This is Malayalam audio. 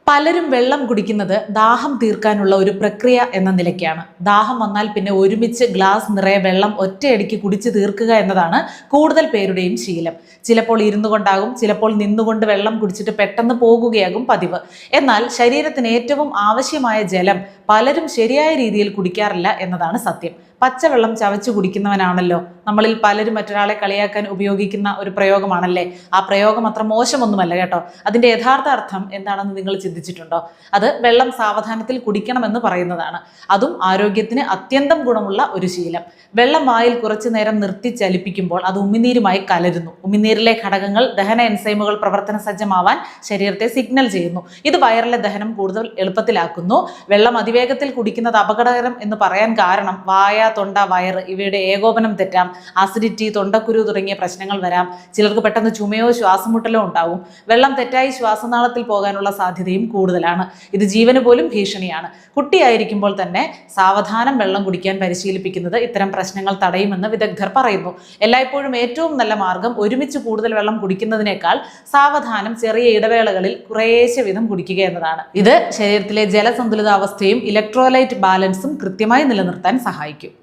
പലരും വെള്ളം കുടിക്കുന്നത് ദാഹം തീർക്കാനുള്ള ഒരു പ്രക്രിയ എന്ന നിലയ്ക്കാണ്. ദാഹം വന്നാൽ പിന്നെ ഒരുമിച്ച് ഗ്ലാസ് നിറയെ വെള്ളം ഒറ്റയടിക്ക് കുടിച്ചു തീർക്കുക എന്നതാണ് കൂടുതൽ പേരുടെയും ശീലം. ചിലപ്പോൾ ഇരുന്നു കൊണ്ടാകും, ചിലപ്പോൾ നിന്നുകൊണ്ട് വെള്ളം കുടിച്ചിട്ട് പെട്ടെന്ന് പോകുകയാകും പതിവ്. എന്നാൽ ശരീരത്തിന് ഏറ്റവും ആവശ്യമായ ജലം പലരും ശരിയായ രീതിയിൽ കുടിക്കാറില്ല എന്നതാണ് സത്യം. പച്ചവെള്ളം ചവച്ചു കുടിക്കുന്നവനാണല്ലോ നമ്മളിൽ പലരും മറ്റൊരാളെ കളിയാക്കാൻ ഉപയോഗിക്കുന്ന ഒരു പ്രയോഗമാണല്ലേ. ആ പ്രയോഗം അത്ര മോശമൊന്നുമല്ല കേട്ടോ. അതിന്റെ യഥാർത്ഥ അർത്ഥം എന്താണെന്ന് നിങ്ങൾ ചിന്തിച്ചിട്ടുണ്ടോ? അത് വെള്ളം സാവധാനത്തിൽ കുടിക്കണമെന്ന് പറയുന്നതാണ്. അതും ആരോഗ്യത്തിന് അത്യന്തം ഗുണമുള്ള ഒരു ശീലം. വെള്ളം വായിൽ കുറച്ചു നേരം നിർത്തി ചലിപ്പിക്കുമ്പോൾ അത് ഉമിനീരുമായി കലരുന്നു. ഉമിനീരിലെ ഘടകങ്ങൾ ദഹന എൻസൈമുകൾ പ്രവർത്തന സജ്ജമാവാൻ ശരീരത്തെ സിഗ്നൽ ചെയ്യുന്നു. ഇത് വയറിലെ ദഹനം കൂടുതൽ എളുപ്പത്തിലാക്കുന്നു. വെള്ളം അതിവേഗത്തിൽ കുടിക്കുന്നത് അപകടകരം എന്ന് പറയാൻ കാരണം വായ, തൊണ്ട, വയറ് ഇവയുടെ ഏകോപനം തെറ്റാം. ആസിഡിറ്റി, തൊണ്ടക്കുരു തുടങ്ങിയ പ്രശ്നങ്ങൾ വരാം. ചിലർക്ക് പെട്ടെന്ന് ചുമയോ ശ്വാസമുട്ടലോ ഉണ്ടാവും. വെള്ളം തെറ്റായി ശ്വാസനാളത്തിൽ പോകാനുള്ള സാധ്യതയും കൂടുതലാണ്. ഇത് ജീവന് പോലും ഭീഷണിയാണ്. കുട്ടിയായിരിക്കുമ്പോൾ തന്നെ സാവധാനം വെള്ളം കുടിക്കാൻ പരിശീലിപ്പിക്കുന്നത് ഇത്തരം പ്രശ്നങ്ങൾ തടയുമെന്ന് വിദഗ്ധർ പറയുന്നു. എല്ലായ്പ്പോഴും ഏറ്റവും നല്ല മാർഗം ഒരുമിച്ച് കൂടുതൽ വെള്ളം കുടിക്കുന്നതിനേക്കാൾ സാവധാനം ചെറിയ ഇടവേളകളിൽ കുറേശ്ശെ വീതം കുടിക്കുക എന്നതാണ്. ഇത് ശരീരത്തിലെ ജലസന്തുലിതാവസ്ഥയും ഇലക്ട്രോലൈറ്റ് ബാലൻസും കൃത്യമായി നിലനിർത്താൻ സഹായിക്കും.